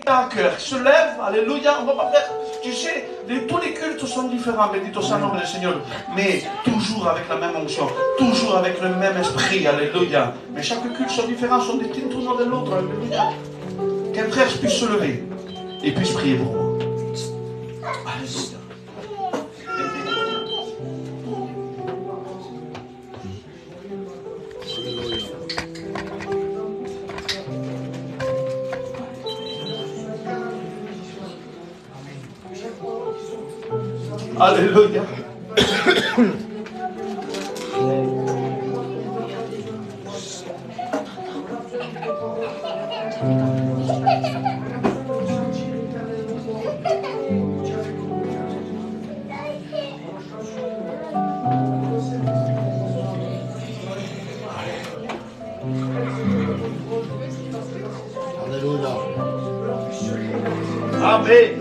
Un cœur qui se lève, alléluia, on va pas faire, tu sais, tous les cultes sont différents, bendito soit le nom du Seigneur, mais toujours avec la même onction, toujours avec le même esprit, alléluia. Mais chaque culte sont différents, sont distints l'un de l'autre, alléluia. Qu'un frère puisse se lever et puisse prier pour moi. Alléluia. Alléluia. Alléluia. Amen.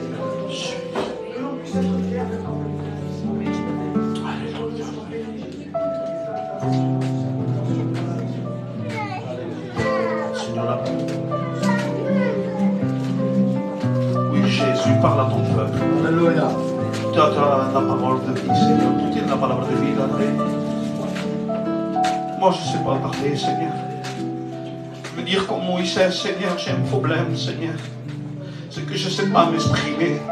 Parle à ton peuple. Alléluia. Tu as la parole de vie, Seigneur. Tu tiens la parole de vie, André. Moi, je ne sais pas parler, Seigneur. Me dire comme Moïse, Seigneur, j'ai un problème, Seigneur. C'est que je ne sais pas m'exprimer.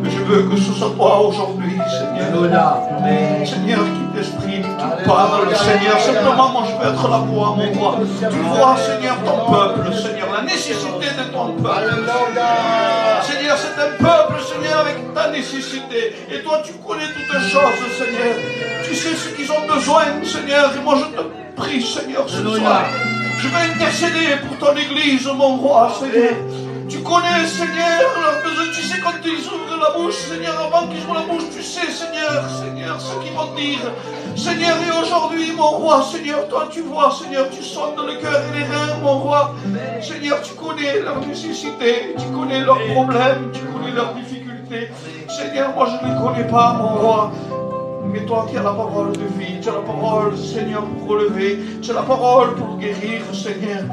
Mais je veux que ce soit toi aujourd'hui, Seigneur. Alléluia. Seigneur, qui t'exprime, qui parle, Seigneur. Simplement, moi, je veux être la voix, mon roi. Tu vois, Seigneur, ton peuple, Seigneur, la nécessité de ton peuple. Alléluia. Seigneur, c'est un peuple, Seigneur, avec ta nécessité. Et toi, tu connais toutes les choses, Seigneur. Tu sais ce qu'ils ont besoin, Seigneur. Et moi, je te prie, Seigneur, ce soir. Je vais intercéder pour ton église, mon roi, Seigneur. Tu connais, Seigneur, leurs besoins. Tu sais quand ils ouvrent la bouche, Seigneur, avant qu'ils ouvrent la bouche, tu sais, Seigneur, ce qu'ils vont dire. Seigneur, et aujourd'hui, mon roi, Seigneur, toi, tu vois, Seigneur, tu sondes le cœur et les reins, mon roi. Seigneur, tu connais leurs nécessités, tu connais leurs problèmes, tu connais leurs difficultés. Seigneur, moi, je ne les connais pas, mon roi. Mais toi qui as la parole de vie, tu as la parole, Seigneur, pour relever, tu as la parole pour guérir, Seigneur.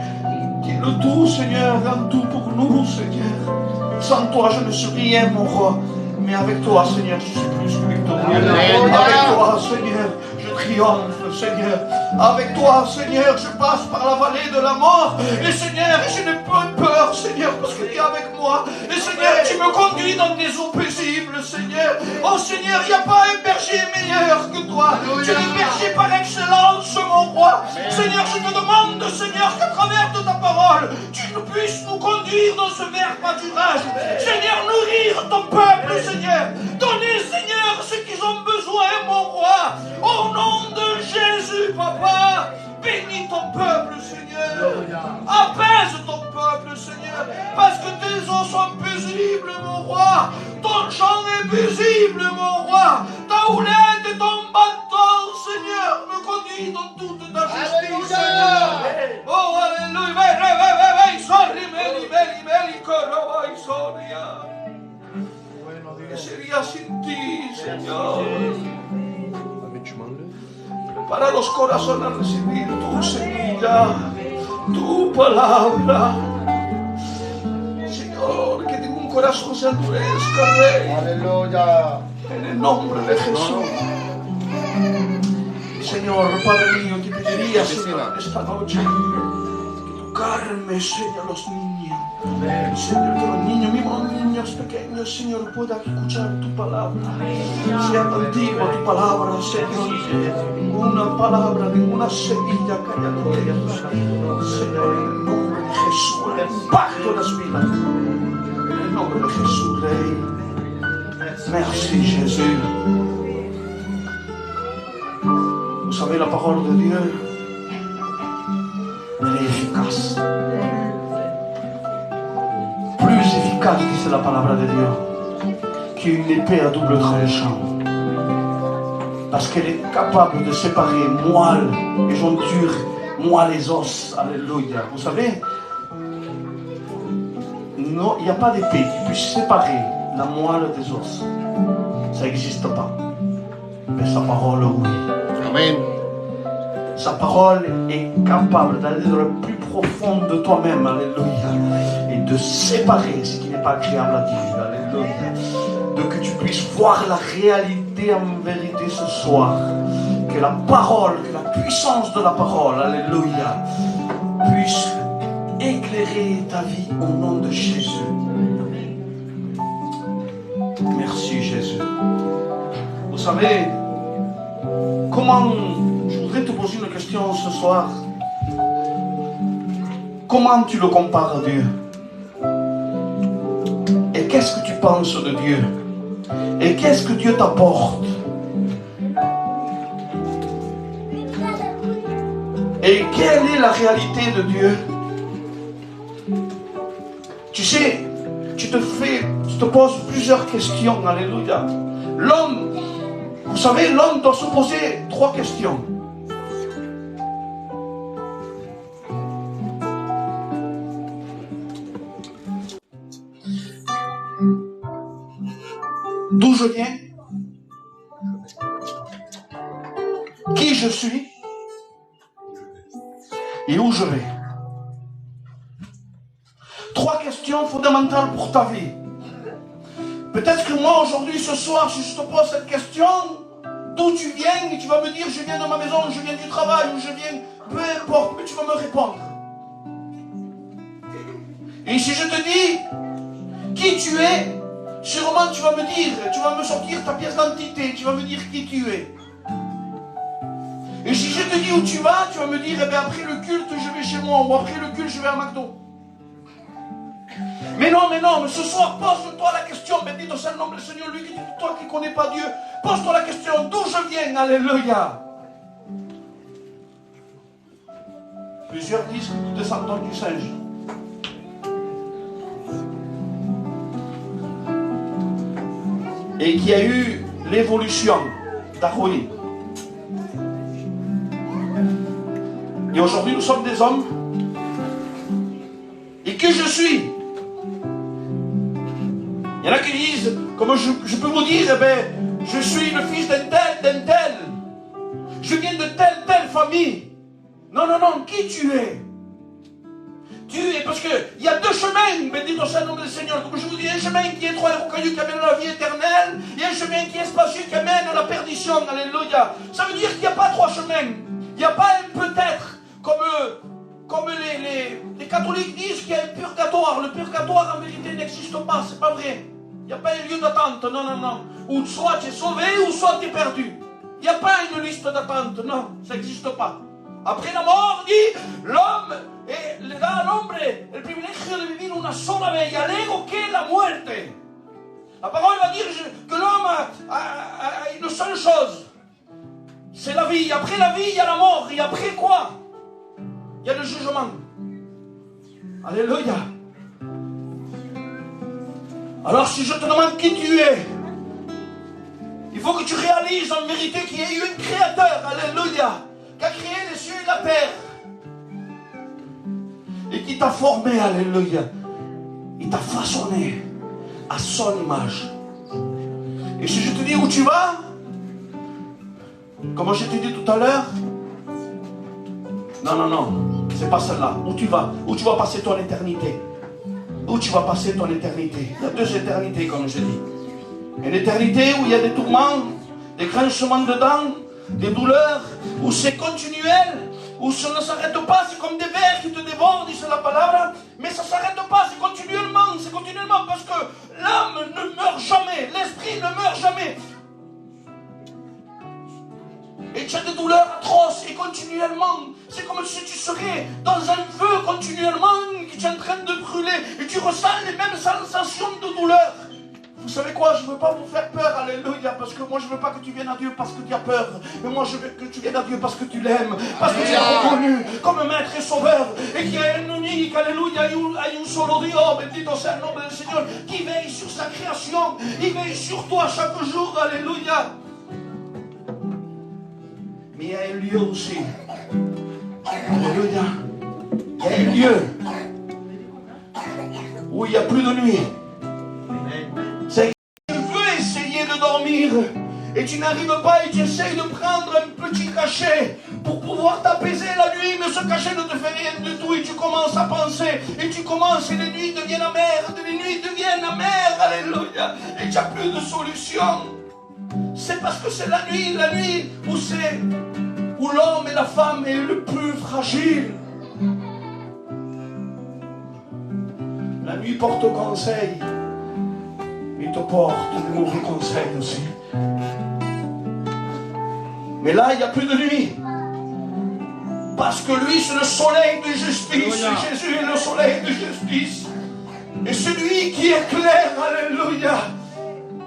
Tu es le tout, Seigneur, un tout pour nous, Seigneur. Sans toi, je ne suis rien, mon roi. Mais avec toi, Seigneur, je suis plus que victorieux. Avec toi, Seigneur, je triomphe, Seigneur. Avec toi, Seigneur, je passe par la vallée de la mort. Et Seigneur, je n'ai pas peur, Seigneur, parce que tu es avec moi. Et Seigneur, tu me conduis dans des eaux paisibles, Seigneur. Oh Seigneur, il n'y a pas un berger meilleur que toi. Tu es le berger par excellence, mon roi. Seigneur, je te demande, Seigneur, qu'à travers de ta parole, tu puisses nous conduire dans ce vert pâturage. Seigneur, nourrir ton peuple, Seigneur. Donnez, Seigneur, ce qu'ils ont besoin, mon roi. Au nom de Jésus, Papa. Bénis ton peuple, Seigneur. Apaise ton peuple, Seigneur. Parce que tes eaux sont paisibles, mon roi. Ton champ est paisible, mon roi. Ta houlette et ton bâton, Seigneur, me conduis dans toute ta justice, Seigneur. Oh, alléluia. ¿Qué sería sin ti, Señor? Para los corazones a recibir tu semilla, tu palabra. Señor, que ningún corazón se endurezca, Rey. Aleluya. En el nombre de Jesús. Señor, Padre mío, te pediría, Señor, esta noche, que tocarme, Señor, los niños. Señor, que los niños, mismos niños pequeños, Señor, puedan escuchar tu palabra. Sea antigua tu palabra, Señor. Ninguna palabra, ninguna semilla caiga en tierra. Señor, en el nombre de Jesús, el impacto de las vidas. En el nombre de Jesús, Rey. Merci, Jésus. Vous savez, la parole de Dieu, elle est efficace. Plus efficace, dit la parole de Dieu, qu'une épée à double tranchant. Parce qu'elle est capable de séparer moelle et jointure, moelle et os. Alléluia. Vous savez, non, il n'y a pas d'épée qui puisse séparer la moelle des os. Ça n'existe pas. Mais sa parole, oui. Amen. Sa parole est capable d'aller dans le plus profond de toi-même. Alléluia. Et et de séparer ce qui n'est pas agréable à Dieu. Alléluia. De que tu puisses voir la réalité en vérité ce soir. Que la parole, que la puissance de la parole, alléluia, puisse éclairer ta vie au nom de Jésus. Merci Jésus. Vous savez, comment, je voudrais te poser une question ce soir. Comment tu le compares à Dieu? Et qu'est-ce que tu penses de Dieu? Et qu'est-ce que Dieu t'apporte? Et quelle est la réalité de Dieu? Tu sais, tu te poses plusieurs questions, alléluia. L'homme, vous savez, l'homme doit se poser 3 questions. D'où je viens? Qui je suis? Et où je vais? 3 questions fondamentales pour ta vie. Peut-être que moi aujourd'hui, ce soir, si je te pose cette question, d'où tu viens, et tu vas me dire, je viens de ma maison, je viens du travail, ou je viens, peu importe, mais tu vas me répondre. Et si je te dis qui tu es, sûrement tu vas me dire, tu vas me sortir ta pièce d'identité, tu vas me dire qui tu es. Et si je te dis où tu vas me dire, eh bien après le culte, je vais chez moi, ou après le culte, je vais à McDo. Mais non, mais ce soir, pose-toi la question, bendito soit le nom du Seigneur, lui qui dit, toi qui ne connais pas Dieu, pose-toi la question, d'où je viens, alléluia. Plusieurs disent que nous descendons du singe. Et qu'il y a eu l'évolution d'Arwin. Et aujourd'hui, nous sommes des hommes. Et que je suis. Il y en a qui disent, comme je peux vous dire, eh bien, je suis le fils d'un tel. Je viens de telle famille. Non, qui tu es? Tu es, parce qu'il y a 2 chemins, bendito soit le nom du Seigneur. Comme je vous dis, un chemin qui est étroit et rocailleux qui amène à la vie éternelle, et un chemin qui est spacieux qui amène à la perdition. Alléluia. Ça veut dire qu'il n'y a pas 3 chemins. Il n'y a pas un peut-être, comme les catholiques disent qu'il y a un purgatoire. Le purgatoire, en vérité, n'existe pas, c'est pas vrai. Il n'y a pas un lieu d'attente, non. Où soit tu es sauvé, ou soit tu es perdu. Il n'y a pas une liste d'attente, non, ça n'existe pas. Après la mort, dit, l'homme le da al hombre el privilegio de vivir una sola vez y al ego que la muerte. La parole va dire que l'homme a une seule chose, c'est la vie. Après la vie, il y a la mort. Et après quoi? Il y a le jugement. Alléluia. Alors si je te demande qui tu es, il faut que tu réalises en vérité qu'il y a eu un créateur, alléluia, qui a créé les cieux et la terre. Et qui t'a formé, alléluia. Il t'a façonné à son image. Et si je te dis où tu vas, comme je t'ai dit tout à l'heure, non, c'est pas celle-là. Où tu vas passer ton éternité. Où tu vas passer ton éternité. Il y a 2 éternités, comme je dis. Une éternité où il y a des tourments, des crancements dedans, des douleurs, où c'est continuel, où ça ne s'arrête pas, c'est comme des vers qui te dévorent, dit la parole, mais ça ne s'arrête pas, c'est continuellement, parce que l'âme ne meurt jamais, l'esprit ne meurt jamais. Et tu as des douleurs atroces et continuellement, c'est comme si tu serais dans un feu continuellement qui est en train de brûler et tu ressens les mêmes sensations de douleur. Vous savez quoi, je ne veux pas vous faire peur, alléluia, parce que moi je ne veux pas que tu viennes à Dieu parce que tu as peur, mais moi je veux que tu viennes à Dieu parce que tu l'aimes, parce que tu l'as reconnu comme maître et sauveur, et qu'il y a un unique, alléluia, un solo Dio, bendito sea le nom du Seigneur, qui veille sur sa création, il veille sur toi chaque jour, alléluia. Mais il y a un lieu aussi, alléluia, il y a un lieu où il n'y a plus de nuit. C'est que je veux essayer de dormir et tu n'arrives pas et tu essayes de prendre un petit cachet pour pouvoir t'apaiser la nuit, mais ce cachet ne te fait rien du tout et tu commences à penser et tu commences et les nuits deviennent amères, les nuits deviennent amères, alléluia, et tu n'as plus de solution. C'est parce que c'est la nuit où l'homme et la femme est le plus fragile. La nuit porte conseil, il te porte de mauvais conseils aussi. Mais là, il n'y a plus de nuit. Parce que lui, c'est le soleil de justice. Et Jésus est le soleil de justice. Et celui qui éclaire, alléluia.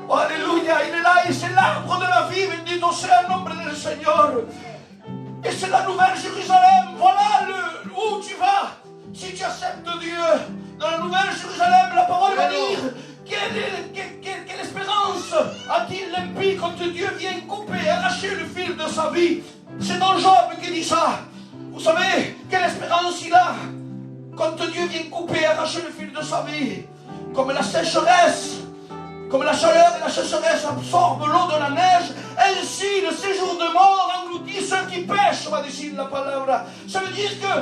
Oh, alléluia, il est là et c'est l'arbre de la vie. Bendito sea el nombre del Seigneur. Et c'est la nouvelle Jérusalem. Voilà où tu vas. Si tu acceptes Dieu, dans la nouvelle Jérusalem, la parole va dire quelle espérance a-t-il l'impie quand Dieu vient couper, arracher le fil de sa vie. C'est dans Job qui dit ça. Vous savez, quelle espérance il a quand Dieu vient couper, arracher le fil de sa vie. Comme la sécheresse, comme la chaleur et la sécheresse absorbent l'eau de la neige, ainsi le séjour de mort engloutit ceux qui pêchent, va dire la parole. Ça veut dire que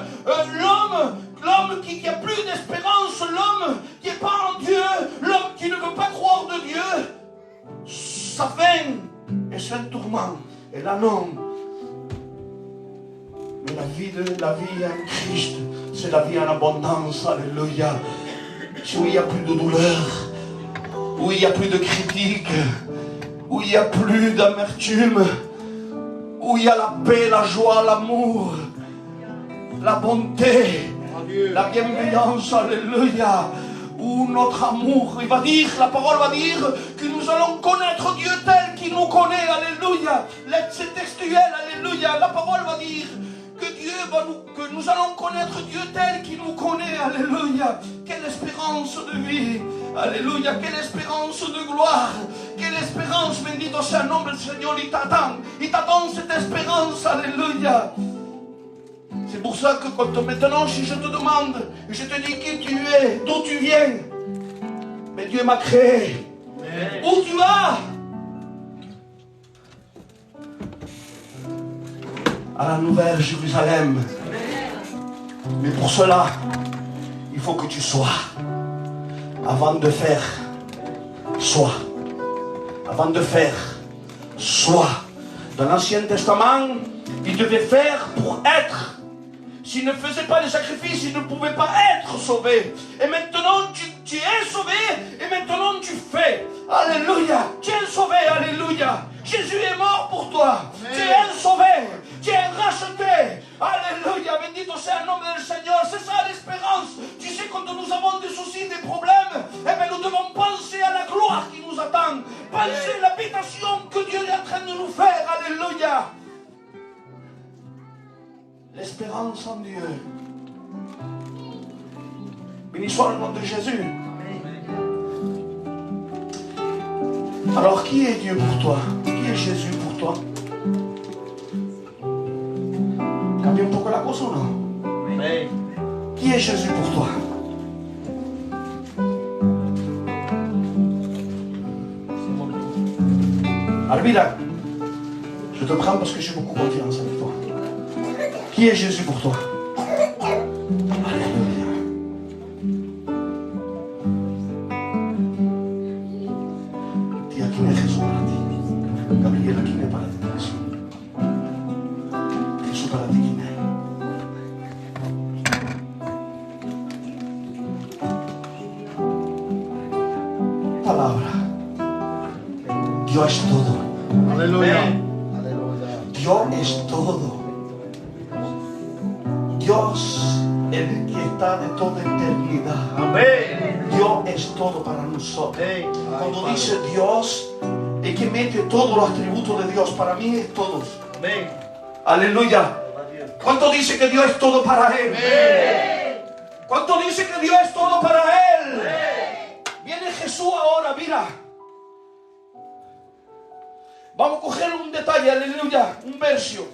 l'homme qui n'a plus d'espérance, l'homme qui n'est pas en Dieu, l'homme qui ne veut pas croire de Dieu, sa fin est un tourment. Et là non. Mais la vie en Christ, c'est la vie en abondance, alléluia. Où il n'y a plus de douleur, où il n'y a plus de critique, où il n'y a plus d'amertume, où il y a la paix, la joie, l'amour, la bonté, la bienveillance, alléluia, où notre amour, il va dire, la parole va dire que nous allons connaître Dieu tel qu'il nous connaît, alléluia. C'est textuel, alléluia. La parole va dire que nous allons connaître Dieu tel qu'il nous connaît, alléluia. Quelle espérance de vie, alléluia, quelle espérance de gloire, quelle espérance, bendito sea el nombre del Seigneur, il t'attend cette espérance, alléluia. C'est pour ça que maintenant, si je te demande, je te dis qui tu es, d'où tu viens, mais Dieu m'a créé. Amen. Où tu vas? À la nouvelle Jérusalem. Mais pour cela, il faut que tu sois. Avant de faire, sois. Avant de faire, sois. Dans l'Ancien Testament, il devait faire pour être. S'il ne faisait pas les sacrifices, il ne pouvait pas être sauvé. Et maintenant, tu es sauvé, et maintenant tu fais. Alléluia. Tu es sauvé, alléluia. Jésus est mort pour toi. Amen. Tu es sauvé. Tu es racheté. Alléluia. Bendito sea el nombre del Seigneur. C'est ça l'espérance. Tu sais, quand nous avons des soucis, des problèmes, eh bien, nous devons penser à la gloire qui nous attend. Penser à l'habitation que Dieu est en train de nous faire. Alléluia. L'espérance en Dieu. Béni soit le nom de Jésus. Alors, qui est Dieu pour toi? Qui est Jésus pour toi? Cambia un poco la cosa o no? Qui est Jésus pour toi? Alvira, je te prends parce que j'ai beaucoup confiance avec toi. Qui est Jésus pour toi? Alléluia. Dis à qui est Jésus para ti. Gabriela, qui est para ti? Jésus para ti, qui est? Palabra. Dios es todo. Aleluya. Dios es todo. Dios, el que está de toda eternidad. Amén. Dios es todo para nosotros. Amén. Cuando dice Dios, es que mete todos los atributos de Dios. Para mí es todos. Amén. Aleluya. ¿Cuánto dice que Dios es todo para él? Amén. ¿Cuánto dice que Dios es todo para él? Amén. Viene Jesús ahora, mira. Vamos a coger un detalle, aleluya, un verso.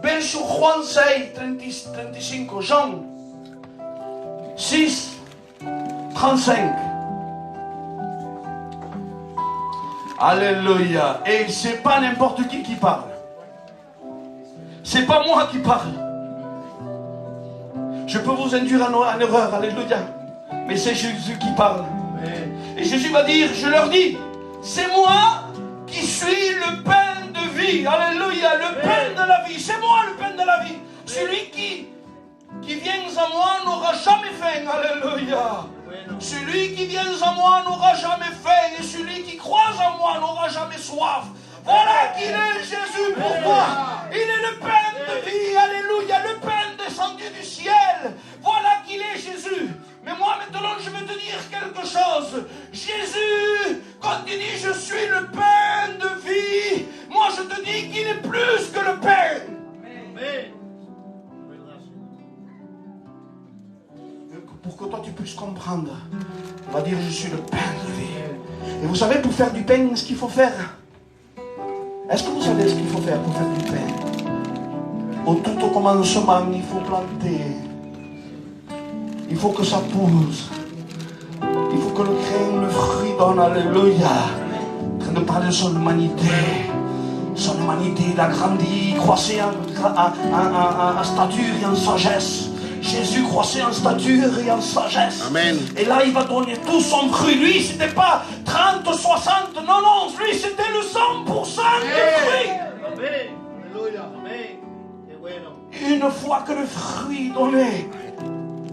Verso Juan 6, 35. Jean 6, 35. Alléluia. Et c'est pas n'importe qui parle. C'est pas moi qui parle. Je peux vous induire en erreur. Alléluia. Mais c'est Jésus qui parle. Et Jésus va dire, je leur dis, c'est moi qui suis le pain de vie. Alléluia. Le pain de la vie. C'est moi le pain de la vie. Celui qui vient à moi n'aura jamais faim. Alléluia. Celui qui vient à moi n'aura jamais faim. Et celui qui croit en moi n'aura jamais soif. Voilà qu'il est Jésus pour toi. Il est le pain de vie. Alléluia. Le pain descendu du ciel. Voilà qu'il est Jésus. Mais moi maintenant je vais te dire quelque chose. Jésus, quand il dit je suis le pain de vie, moi je te dis qu'il est plus que le pain. Amen. Pour que toi tu puisses comprendre, on va dire je suis le pain de vie. Et vous savez, pour faire du pain, ce qu'il faut faire. Est-ce que vous savez ce qu'il faut faire pour faire du pain? Tout au commencement, il faut planter. Il faut que ça pousse. Il faut que le grain, le fruit donne. Alléluia. En train de parler de son humanité. Son humanité, il a grandi, croissait en stature et en sagesse. Jésus croissait en stature et en sagesse. Amen. Et là, il va donner tout son fruit. Lui, c'était pas 30, 60. Non. Lui, c'était le 100% du fruit. Amen. Alléluia. Amen. Une fois que le fruit est donné,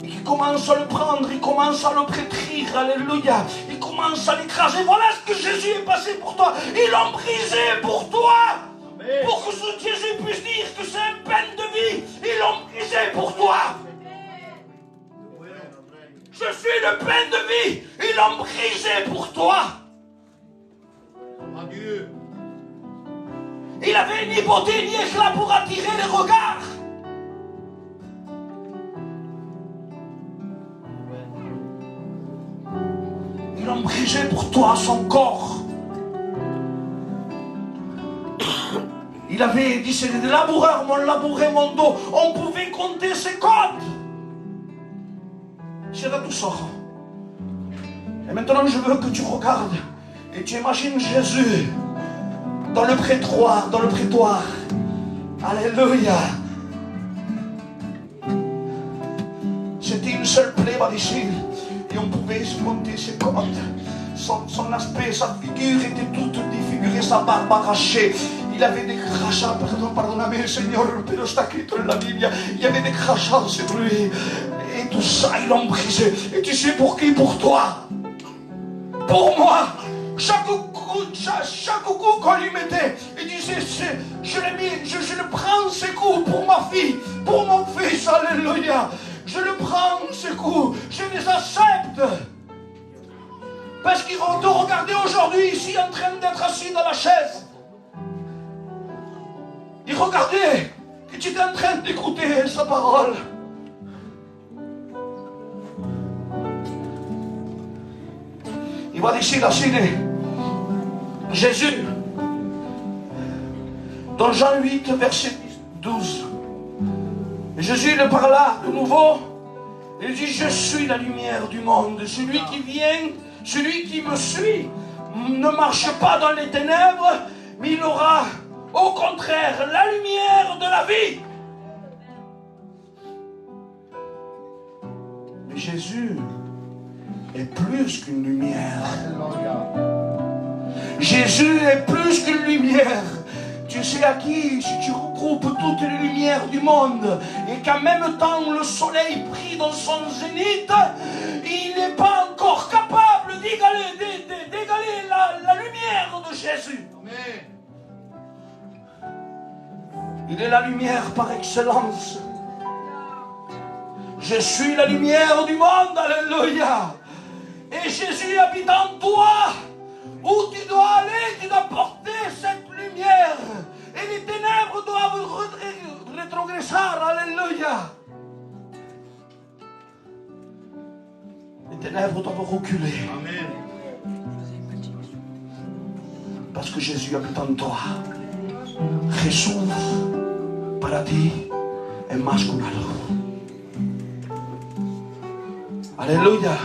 il commence à le prendre, il commence à le pétrir. Alléluia. Il commence à l'écraser. Voilà ce que Jésus est passé pour toi. Ils l'ont brisé pour toi. Amen. Pour que Jésus puisse dire que c'est un pain de vie. Ils l'ont brisé pour toi. Je suis le pain de vie. Ils l'ont brisé pour toi. Adieu. Il avait ni beauté ni éclat pour attirer les regards. Ils l'ont brisé pour toi, son corps. Il avait dit, c'est des laboureurs, m'ont labouré mon dos. On pouvait compter ses côtes. C'est là tout ça. Et maintenant, je veux que tu regardes et tu imagines Jésus dans le prétoire, Alléluia. C'était une seule plaie ici et on pouvait se compter ses côtes. Son aspect, sa figure était toute défigurée, sa barbe arrachée. Il avait des crachats, pardonnez-moi, Seigneur, pero está escrito en la Bible. Il y avait des crachats sur lui. Et tout ça, ils l'ont brisé. Et tu sais pour qui? Pour toi. Pour moi. Chaque coup qu'on lui mettait, il disait, je le prends ces coups pour ma fille, pour mon fils, alléluia. Je le prends ces coups, je les accepte. Parce qu'ils vont te regarder aujourd'hui ici en train d'être assis dans la chaise. Ils regardaient que tu es en train d'écouter sa parole. Il va ici la Syrie. Jésus, dans Jean 8, verset 12, Jésus le parla de nouveau. Il dit, je suis la lumière du monde. Celui qui vient, celui qui me suit, ne marche pas dans les ténèbres, mais il aura, au contraire, la lumière de la vie. Mais Jésus est plus qu'une lumière. Jésus est plus qu'une lumière. Tu sais à qui, si tu regroupes toutes les lumières du monde et qu'en même temps le soleil brille dans son zénith, il n'est pas encore capable d'égaler la lumière de Jésus. Amen. Il est la lumière par excellence. Je suis la lumière du monde, alléluia. Et Jésus habite en toi. Où tu dois aller, tu dois porter cette lumière. Et les ténèbres doivent rétrogresser, alléluia. Les ténèbres doivent reculer. Amen. Parce que Jésus habite en toi. Jesús para ti es más que una luz. Alléluia.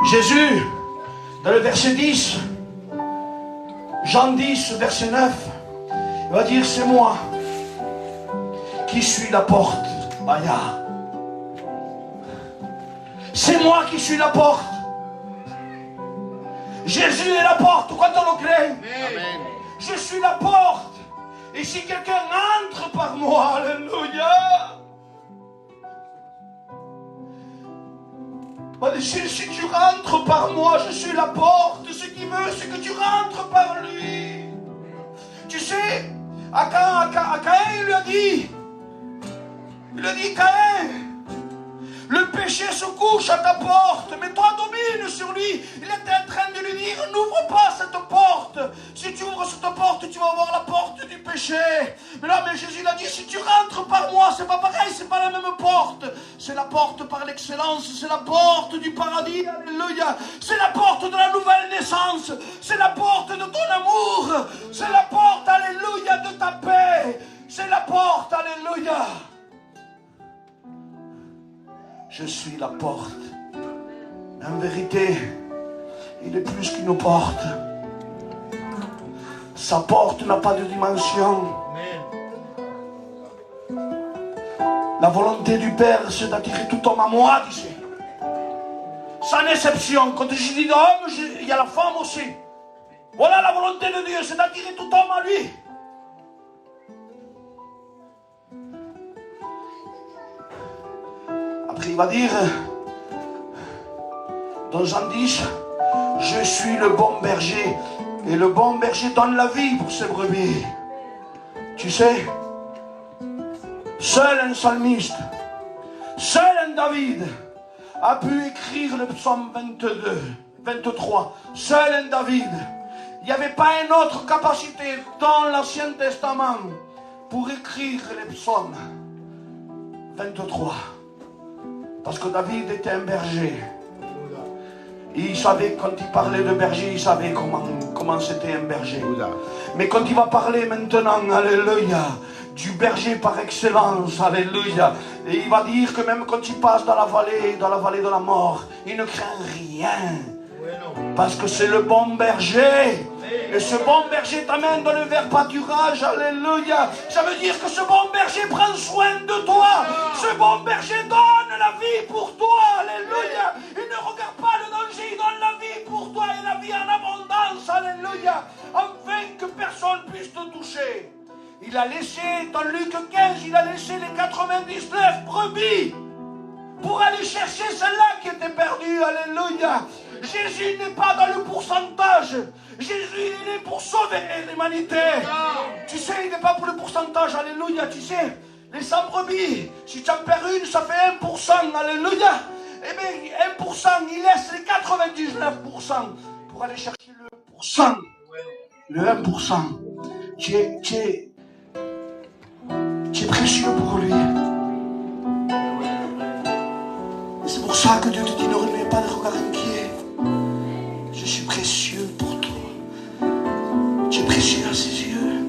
Jésus, Dans le verset 10, Jean 10, verset 9, il va dire, c'est moi qui suis la porte. Aya. C'est moi qui suis la porte. Jésus est la porte. Quand on le crée, je suis la porte. Et si quelqu'un entre par moi, alléluia. Si tu rentres par moi, je suis la porte. Ce qu'il veut, c'est que tu rentres par lui. Tu sais, à Caïn, il lui a dit, Caïn, le péché se couche à ta porte, mais toi domine sur lui. Il était en train de lui dire, n'ouvre pas cette porte. Si tu ouvres cette porte, tu vas voir la porte du péché. Mais là, Jésus l'a dit, si tu rentres par moi, c'est pas pareil, c'est pas la même porte. C'est la porte par l'excellence, c'est la porte du paradis, alléluia. C'est la porte de la nouvelle naissance, c'est la porte de ton amour, c'est la porte, alléluia, de ta paix. C'est la porte, alléluia. Je suis la porte. En vérité, il est plus qu'une porte. Sa porte n'a pas de dimension. La volonté du Père, c'est d'attirer tout homme à moi, tu sais. Sans exception. Quand je dis d'homme, il y a la femme aussi. Voilà la volonté de Dieu, c'est d'attirer tout homme à lui. Après, il va dire, dans Jean 10, je suis le bon berger. Et le bon berger donne la vie pour ses brebis. Tu sais, seul un psalmiste, seul un David a pu écrire le psaume 23. Seul un David. Il n'y avait pas une autre capacité dans l'Ancien Testament pour écrire les psaumes 23. Parce que David était un berger. Il savait, quand il parlait de berger, il savait comment c'était un berger. Mais quand il va parler maintenant, alléluia, du berger par excellence, alléluia, et il va dire que même quand il passe dans la vallée de la mort, il ne craint rien. Parce que c'est le bon berger. Et ce bon berger t'amène dans le vert pâturage, alléluia. Ça veut dire que ce bon berger prend soin de toi. Ce bon berger donne la vie pour toi, alléluia. Il ne regarde pas le danger, il donne la vie pour toi et la vie en abondance, alléluia. Afin que personne puisse te toucher. Il a laissé, dans Luc 15, il a laissé les 99 brebis pour aller chercher celle-là qui était perdue, alléluia. Jésus n'est pas dans le pourcentage. Jésus, il est pour sauver l'humanité. Tu sais, il n'est pas pour le pourcentage, alléluia. Tu sais, les 100 brebis, si tu en perds une, ça fait 1%, alléluia. Eh bien, 1%, il laisse les 99% pour aller chercher le 1%. Le 1%. Tu es précieux pour lui. Et c'est pour ça que Dieu te dit, ne remets pas de regard inquiet. Je suis précieux pour toi. Tu es précieux à ses yeux.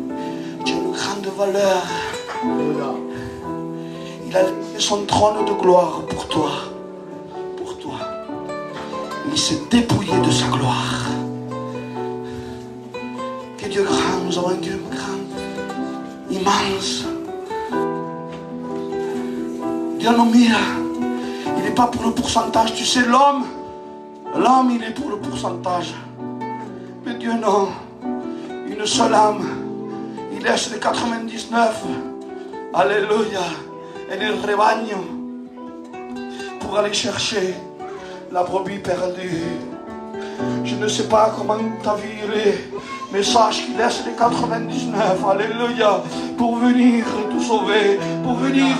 Tu as une grande valeur. Il a laissé son trône de gloire pour toi. Pour toi. Il s'est dépouillé de sa gloire. Que Dieu grand, nous avons un Dieu grand, immense. Dieu nous mire. Il n'est pas pour le pourcentage. Tu sais, l'homme, il est pour le pourcentage. Mais Dieu, non. Une seule âme. Il laisse les 99. Alléluia. Et le rebaño. Pour aller chercher la brebis perdue. Je ne sais pas comment ta vie est. Mais sache qu'il laisse les 99. Alléluia. Pour venir te sauver. Pour venir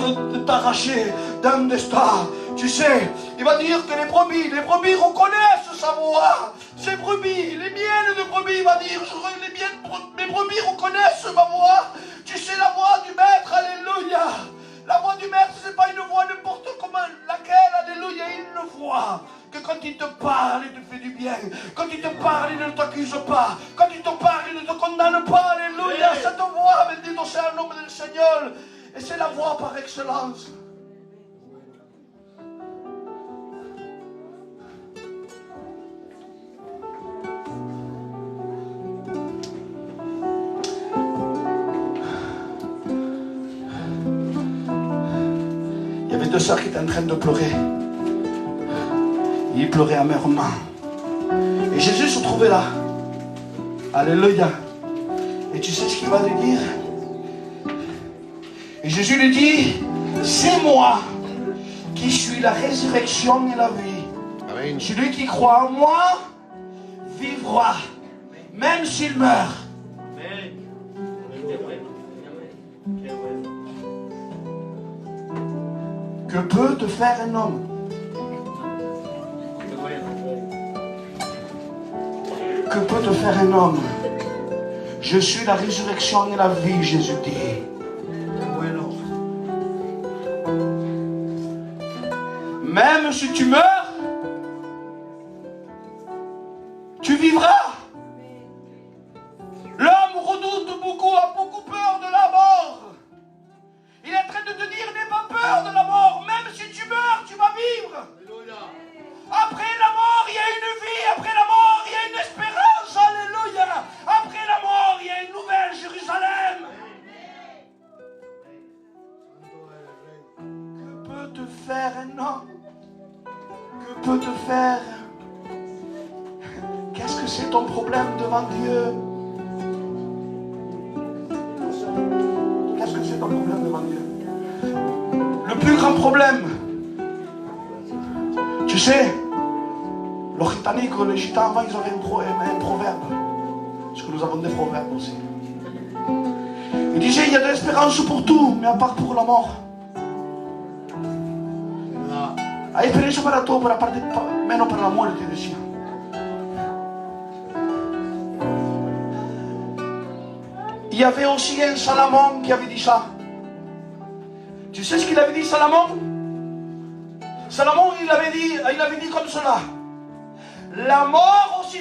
t'arracher d'un destin. Tu sais, il va dire que les brebis reconnaissent sa voix. Ces brebis, les miennes de brebis, il va dire, mes brebis reconnaissent ma voix. Tu sais, la voix du maître, alléluia. La voix du maître, c'est pas une voix n'importe comment, laquelle, alléluia, il le voit. Que quand il te parle, il te fait du bien. Quand il te parle, il ne t'accuse pas. Quand il te parle, il ne te condamne pas, alléluia. Cette voix, bendito sea le nom du Seigneur. Et c'est la voix par excellence. deux sœurs qui étaient en train de pleurer. Ils pleuraient amèrement. Et Jésus se trouvait là. Alléluia. Et tu sais ce qu'il va lui dire? Et Jésus lui dit, c'est moi qui suis la résurrection et la vie. Amen. Celui qui croit en moi vivra, même s'il meurt. Amen. Que peut te faire un homme? Que peut te faire un homme? Je suis la résurrection et la vie, Jésus dit. Même si tu meurs, tu vivras. L'homme redoute beaucoup, a beaucoup peur de la mort. Il est en train de te dire, n'aie pas peur de la mort. Même si tu meurs, tu vas vivre. Après la mort, il y a une vie. Après la mort, il y a une espérance. Alléluia. Après la mort, il y a une nouvelle Jérusalem. Que peut te faire un homme? Que peut te faire? Qu'est-ce que c'est ton problème devant Dieu? Qu'est-ce que c'est ton problème devant Dieu? Le plus grand problème, tu sais, le Gitanique, les Gitans avant, ils avaient un proverbe. Parce que nous avons des proverbes aussi. Ils disaient, il y a de l'espérance pour tout, mais à part pour la mort. Hai speranza per tutto, meno per la muerte, decía. Il y avait aussi un Salomon qui avait dit ça. Tu sais ce qu'il avait dit, Salomon? Salomon, il avait dit comme cela. L'amour aussi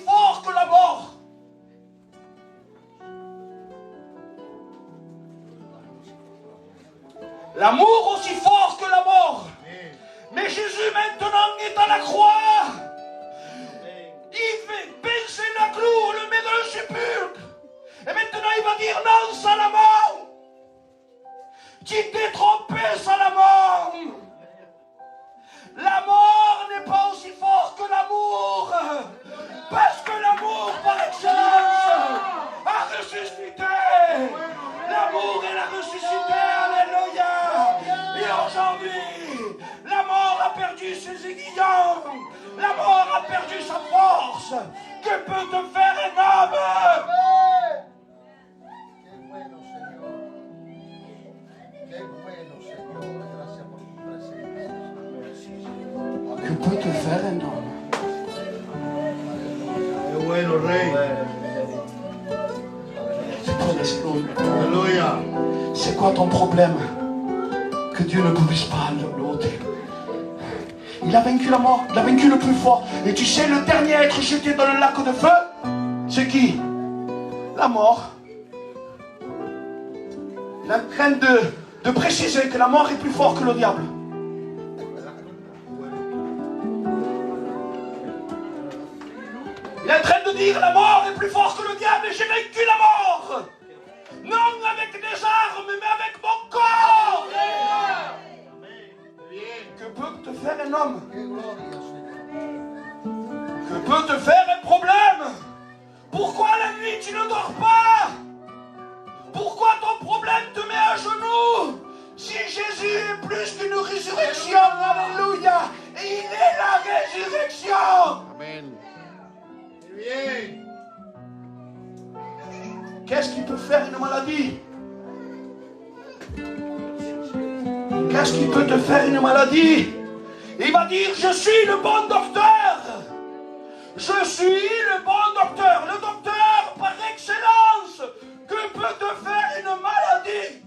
fort que la mort. L'amour aussi fort que la mort. Mais Jésus maintenant est à la croix. Il fait pincer la clou, le met dans le sépulcre. Et maintenant il va dire non, Salomon. Tu t'es trompé, Salomon. La mort n'est pas aussi fort que l'amour. Parce que l'amour par excellence a ressuscité. L'amour est la ressuscité, alléluia. Et aujourd'hui, la mort a perdu ses aiguillons. La mort a perdu sa force. Que peut te faire un homme? Que peut te faire un homme? Qué bueno, Rey. Alléluia. C'est quoi ton problème? Que Dieu ne puisse pas le ôter. Il a vaincu la mort, il a vaincu le plus fort. Et tu sais, le dernier à être jeté dans le lac de feu, c'est qui? La mort. Il est en train de préciser que la mort est plus fort que le diable. Il est en train de dire la mort est plus fort que le diable et j'ai vaincu la mort. Non avec des armes, mais avec mon corps. Que peut te faire un homme? Que peut te faire un problème? Pourquoi la nuit tu ne dors pas? Pourquoi ton problème te met à genoux? Si Jésus est plus qu'une résurrection, alléluia, et il est la résurrection. Amen. Qu'est-ce qui peut faire une maladie? Qu'est-ce qui peut te faire une maladie? Il va dire, je suis le bon docteur. Je suis le bon docteur. Le docteur par excellence. Que peut te faire une maladie?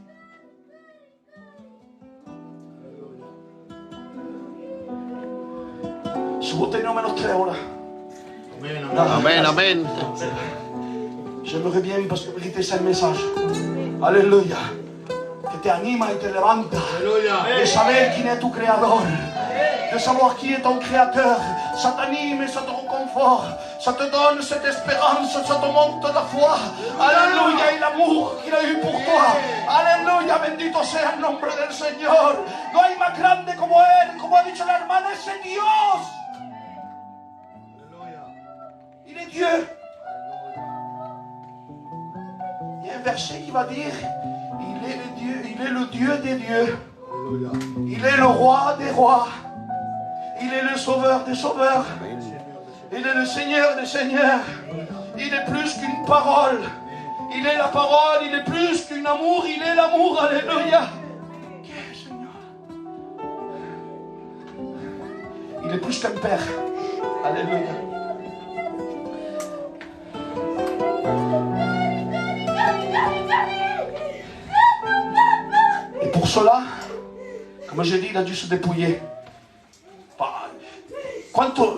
Amen, amen. J'aimerais bien, parce que vérité c'est le message. Alléluia. Que te anima y te levanta. Aleluya. De saber quién es tu creador. de savoir qui est ton créateur. Ça t'anime et ça te réconforte. Ça te donne cette espérance, ça te monte la foi. Alléluia, et l'amour qu'il a eu pour toi. Alléluia, bendito sea el nombre del Señor. No hay más grande como Él, como ha dicho la hermana, ese Dios. Il est Dieu. Il y a un verset qui va dire, il est le Dieu des dieux. Il est le roi des rois. Il est le sauveur des sauveurs. Il est le Seigneur des seigneurs. Il est plus qu'une parole. Il est la parole. Il est plus qu'un amour. Il est l'amour. Alléluia. Seigneur. Il est plus qu'un père. Alléluia. Et pour cela, comme j'ai dit, il a dû se dépouiller.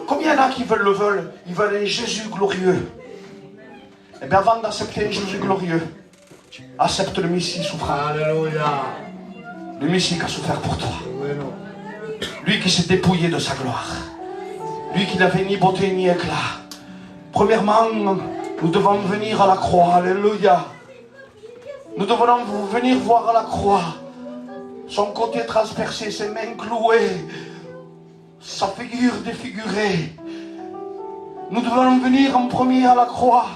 Combien il y en a qui veulent ils veulent un Jésus glorieux. Eh bien, avant d'accepter un Jésus glorieux, accepte le Messie souffrant. Alléluia. Le Messie qui a souffert pour toi. Lui qui s'est dépouillé de sa gloire. Lui qui n'avait ni beauté ni éclat. Premièrement, nous devons venir à la croix. Alléluia. Nous devons venir voir à la croix. Son côté transpercé, ses mains clouées. Sa figure défigurée. Nous devons venir en premier à la croix.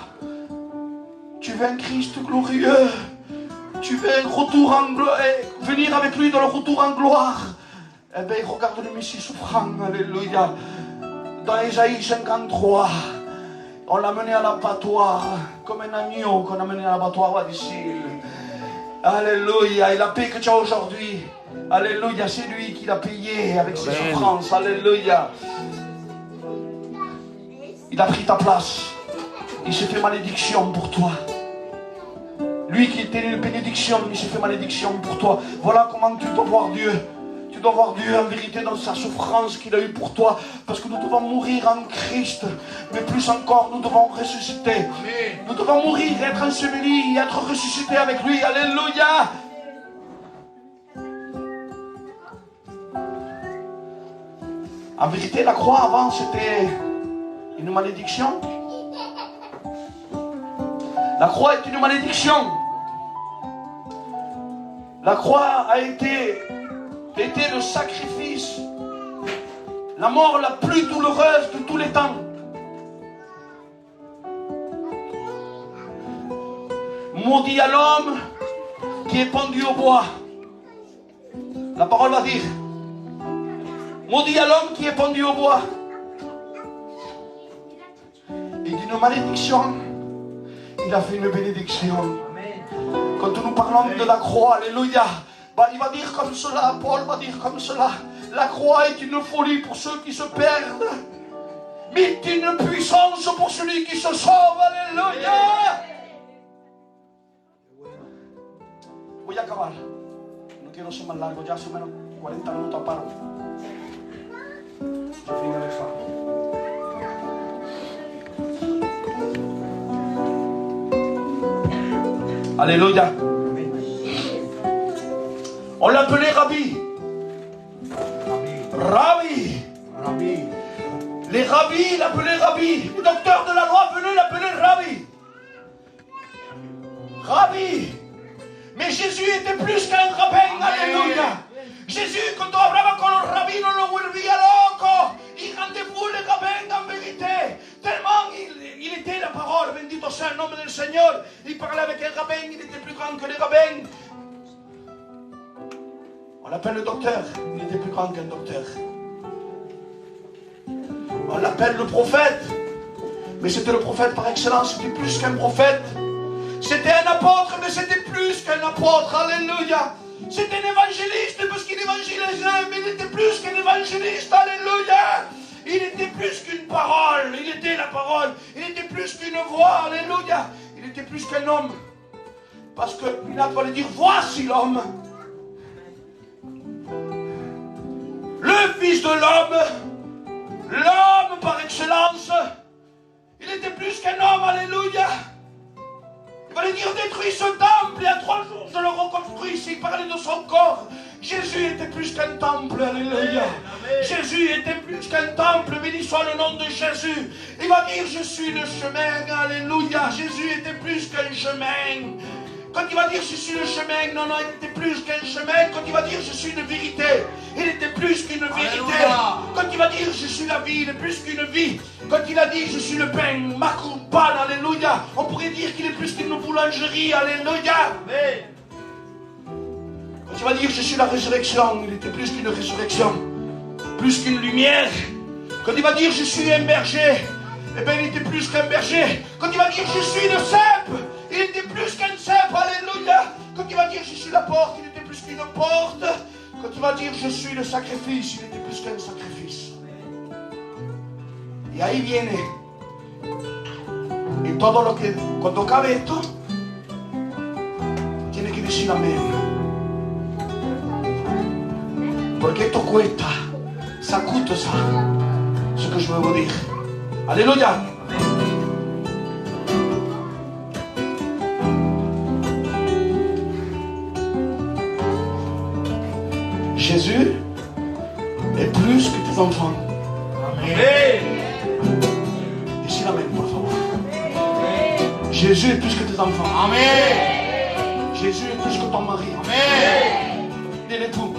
Tu veux un Christ glorieux. Tu veux un retour en gloire. Venir avec lui dans le retour en gloire. Eh bien, regarde le Messie souffrant. Alléluia. Dans Ésaïe 53, on l'a mené à l'abattoir. Comme un agneau qu'on a mené à l'abattoir difficile. Alléluia. Et la paix que tu as aujourd'hui. Alléluia, c'est lui qui l'a payé avec ses souffrances. Alléluia. Il a pris ta place. Il s'est fait malédiction pour toi. Lui qui était une bénédiction, il s'est fait malédiction pour toi. Voilà comment tu dois voir Dieu. Tu dois voir Dieu en vérité dans sa souffrance qu'il a eue pour toi. Parce que nous devons mourir en Christ. Mais plus encore, nous devons ressusciter. Amen. Nous devons mourir, être ensevelis, être ressuscités avec lui. Alléluia. En vérité, la croix avant, c'était une malédiction. La croix est une malédiction. La croix a été le sacrifice, la mort la plus douloureuse de tous les temps. Maudit à l'homme qui est pendu au bois. La parole va dire. Maudit à l'homme qui est pendu au bois. Et d'une malédiction, il a fait une bénédiction. Quand nous parlons de la croix, alléluia, il va dire comme cela, Paul va dire comme cela. La croix est une folie pour ceux qui se perdent, mais une puissance pour celui qui se sauve, alléluia. Voy a acabar. No quiero ser más largo, ya hace menos 40 minutos paro. Je finis avec ça. Alléluia. On l'appelait Rabbi. Rabbi. Les rabbis l'appelaient Rabbi. Les docteurs de la loi venaient l'appeler Rabbi. Rabbi. Mais Jésus était plus qu'un rabbin. Alléluia. Jésus, cuando hablaba con los rabinos, lo volvía loco. Y rendez-vous les rabbins en vérité. Tellement il était la parole. Bendito sea el nombre del Señor. Il parlait avec un rabbin, il était plus grand que les rabbins. On l'appelle le docteur, il était plus grand qu'un docteur. On l'appelle le prophète, mais c'était le prophète par excellence, c'était plus qu'un prophète. C'était un apôtre, mais c'était plus qu'un apôtre, alléluia. C'était un évangéliste, parce qu'il évangélisait, mais il était plus qu'un évangéliste, alléluia. Il était plus qu'une parole, il était la parole. Il était plus qu'une voix, alléluia. Il était plus qu'un homme. Parce que Pilate va lui dire, voici l'homme. Le Fils de l'homme par excellence. Il était plus qu'un homme, alléluia. Il va lui dire détruis ce temple et à 3 jours je le reconstruis. S'il parlait de son corps, Jésus était plus qu'un temple, alléluia. Jésus était plus qu'un temple, béni soit le nom de Jésus. Il va dire je suis le chemin, alléluia. Jésus était plus qu'un chemin. Quand il va dire je suis le chemin, non, il était plus qu'un chemin. Quand il va dire je suis une vérité, il était plus qu'une vérité. Quand il va dire je suis la vie, il est plus qu'une vie. Quand il a dit je suis le pain, Makurban, alléluia, on pourrait dire qu'il est plus qu'une boulangerie, alléluia. Quand il va dire je suis la résurrection, il était plus qu'une résurrection, plus qu'une lumière. Quand il va dire je suis un berger, eh bien il était plus qu'un berger. Quand il va dire je suis le cep, il était plus qu'un cep, alléluia. Quand il va dire je suis la porte, il était plus qu'une porte. Quand il va dire je suis le sacrifice, il était plus qu'un sacrifice. Y ahí viene. Y todo lo que, cuando cabe esto, tiene que decir amén. Porque esto cuesta, ça coûte ça, ce que je veux vous dire. Alléluia. Jésus est plus que tes enfants. Amen. Ici l'amène, pour favor. Jésus est plus que tes enfants. Amen. Jésus est plus que ton mari. Amen. Il est l'époux.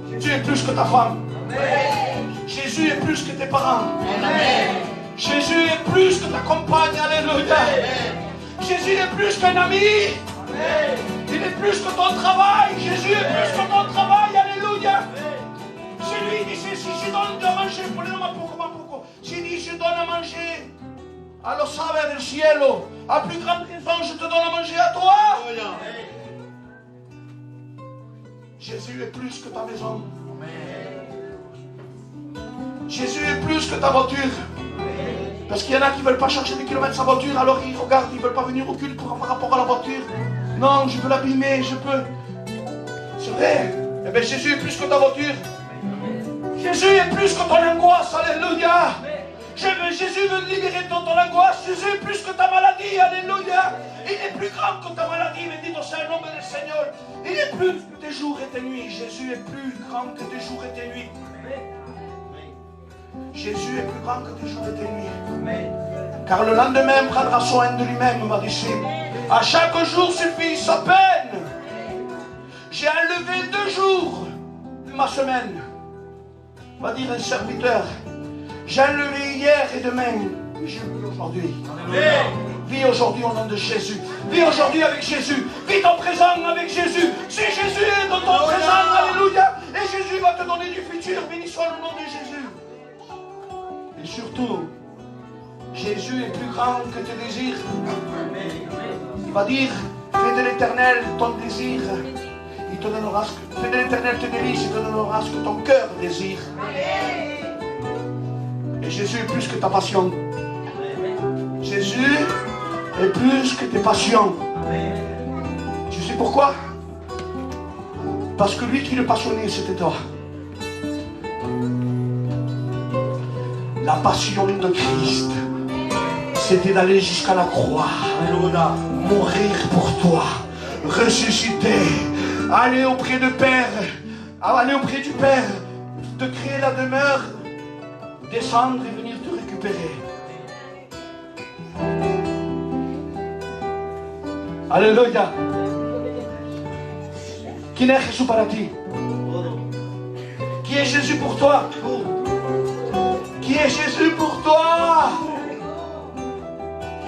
Jésus est plus que ta femme. Amen. Jésus est plus que tes parents. Amen. Jésus est plus que ta compagne. Alléluia. Amen. Jésus est plus qu'un ami. Amen. Il est plus que ton travail. Jésus est plus que ton travail. Alléluia. C'est lui qui dit si je donne à manger, si dit je donne à manger à los aves del cielo, à plus grande raison je te donne à manger à toi. Jésus est plus que ta maison. Jésus est plus que ta voiture. Parce qu'il y en a qui ne veulent pas chercher des kilomètres sa voiture, alors ils regardent, ils ne veulent pas venir au culte par rapport à la voiture. Non, je veux l'abîmer, je peux. C'est vrai. Eh bien, Jésus est plus que ta voiture. Jésus est plus que ton angoisse, alléluia. Jésus veut libérer ton angoisse. Jésus est plus que ta maladie, alléluia. Il est plus grand que ta maladie, bendito soit le nom du Seigneur. Il est plus que tes jours et tes nuits. Jésus est plus grand que tes jours et tes nuits. Jésus est plus grand que tes jours et tes nuits. Car le lendemain prendra soin de lui-même, ma disciple. À chaque jour suffit sa peine. J'ai enlevé 2 jours de ma semaine. Va dire un serviteur. J'ai enlevé hier et demain. Je vis aujourd'hui. Vis aujourd'hui au nom de Jésus. Vis aujourd'hui avec Jésus. Vis ton présent avec Jésus. Si Jésus est dans ton présent, alléluia. Et Jésus va te donner du futur. Béni soit le nom de Jésus. Et surtout, Jésus est plus grand que tes désirs. Il va dire, fais de l'éternel ton désir. Il te donnera ce que, fais de l'éternel tes délices, il te donnera ce que ton cœur désire. Et Jésus est plus que ta passion. Jésus est plus que tes passions. Tu sais pourquoi? Parce que lui qui le passionnait, c'était toi. La passion de Christ, c'était d'aller jusqu'à la croix, mourir pour toi, ressusciter, aller auprès du Père, te créer la demeure, descendre et venir te récupérer. Alléluia. Qui est Jésus para ti? Qui est Jésus pour toi? Qui est Jésus pour toi?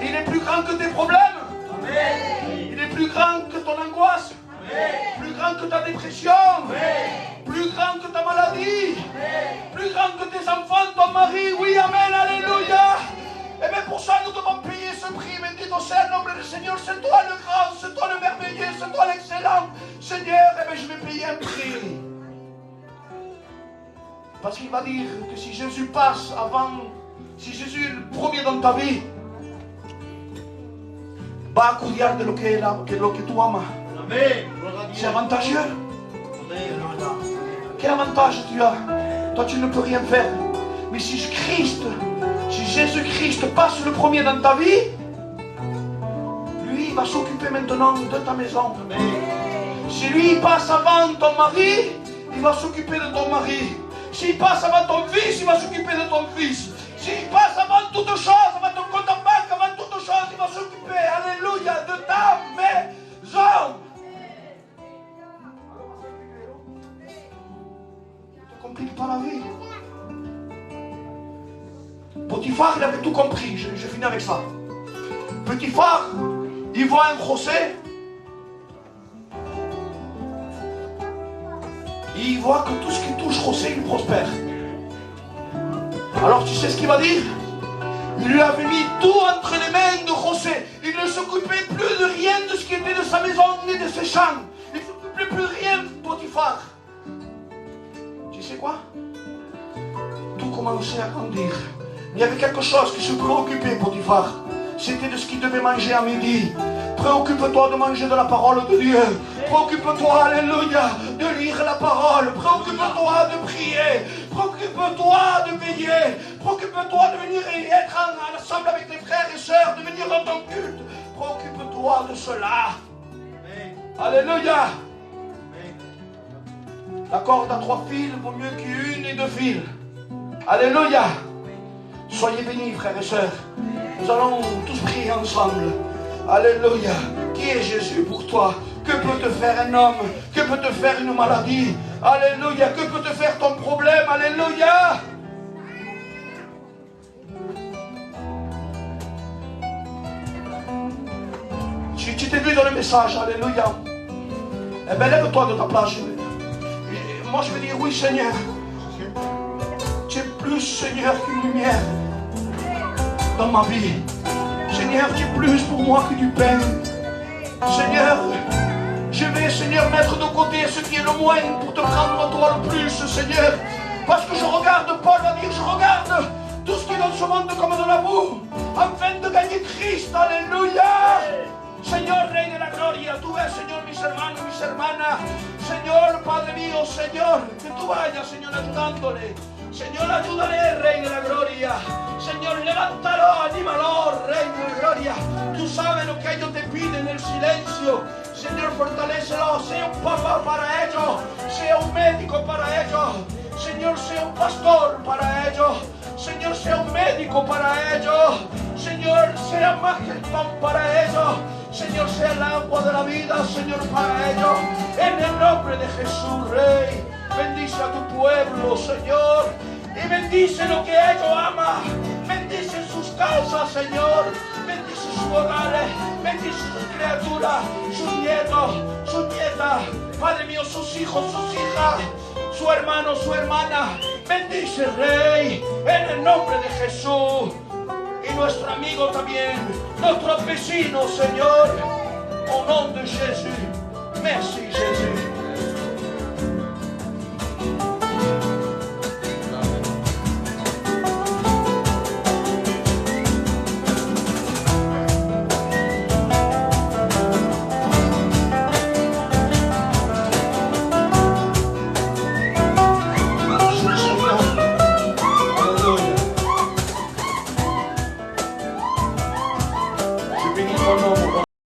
Il est plus grand que tes problèmes. Amen. Il est plus grand que ton angoisse. Amen. Plus grand que ta dépression. Amen. Plus grand que ta maladie. Amen. Plus grand que tes enfants, ton mari. Oui, amen, alléluia. Et bien pour ça, nous devons payer ce prix. Bendito soit le nom du Seigneur. C'est toi le grand, c'est toi le merveilleux, c'est toi l'excellent. Seigneur, et bien je vais payer un prix. Parce qu'il va dire que si Jésus passe avant, si Jésus est le premier dans ta vie, va a cuidar de lo que tu amas. C'est avantageux. Quel avantage tu as? Toi tu ne peux rien faire. Mais si Jésus-Christ passe le premier dans ta vie, lui il va s'occuper maintenant de ta maison. Si lui passe avant ton mari, il va s'occuper de ton mari. S'il passe avant ton fils, il va s'occuper de ton fils. S'il passe avant toute chose, avant ton compte en banque, avant toute chose, il va s'occuper, alléluia, de ta maison. Tu compliques pas la vie. Potiphar, il avait tout compris. Je finis avec ça. Potiphar, il voit un José. Il voit que tout ce qui touche José, il prospère. Alors tu sais ce qu'il va dire? Il lui avait mis tout entre les mains de José. Il ne s'occupait plus de rien de ce qui était de sa maison ni de ses champs. Il ne s'occupait plus de rien, Potiphar. Tu sais quoi? Tout commençait à grandir. Il y avait quelque chose qui se préoccupait, Potiphar. C'était de ce qu'il devait manger à midi. Préoccupe-toi de manger de la parole de Dieu. Préoccupe-toi, alléluia, de lire la parole. Préoccupe-toi de prier. Préoccupe-toi de veiller. Préoccupe-toi de venir et être ensemble avec tes frères et sœurs, de venir dans ton culte. Préoccupe-toi de cela. Alléluia. La corde à 3 fils vaut mieux qu'une et 2 fils. Alléluia. Soyez bénis, frères et sœurs. Nous allons tous prier ensemble. Alléluia. Qui est Jésus pour toi? Que peut te faire un homme? Que peut te faire une maladie? Alléluia. Que peut te faire ton problème? Alléluia. Tu t'es vu dans le message. Alléluia. Eh bien, lève-toi de ta place. Moi, je veux dire oui, Seigneur. Tu es plus, Seigneur, qu'une lumière dans ma vie. Seigneur, tu es plus pour moi que du pain. Seigneur, je vais, Seigneur, mettre de côté ce qui est le moins pour te prendre toi le plus, Seigneur. Parce que je regarde, Paul va dire, je regarde tout ce qui est dans ce monde comme de la boue, afin de gagner Christ. Alléluia. Señor, Rey de la Gloria, tú ves, Señor, mis hermanos, mis hermanas. Señor, Padre mío, Señor, que tú vayas, Señor, ayudándole. Señor, ayúdale, Rey de la Gloria. Señor, levántalo, anímalo, Rey de la Gloria. Tú sabes lo que ellos te piden en el silencio. Señor, fortalécelo. Sea un papá para ellos. Sea un médico para ellos. Señor, sea un pastor para ellos. Señor, sea un médico para ellos. Señor, sea más que el pan para ellos. Señor, sea el agua de la vida, Señor, para ellos. En el nombre de Jesús, Rey. Bendice a tu pueblo, Señor. Y bendice lo que ellos aman. Bendice sus casas, Señor. Bendice sus hogares. Bendice sus criaturas, sus nietos, sus nietas. Padre mío, sus hijos, sus hijas, su hermano, su hermana. Bendice, Rey, en el nombre de Jesús. Y nuestro amigo también, nuestro vecino, Señor. Au nom de Jésus. Merci, Jésus.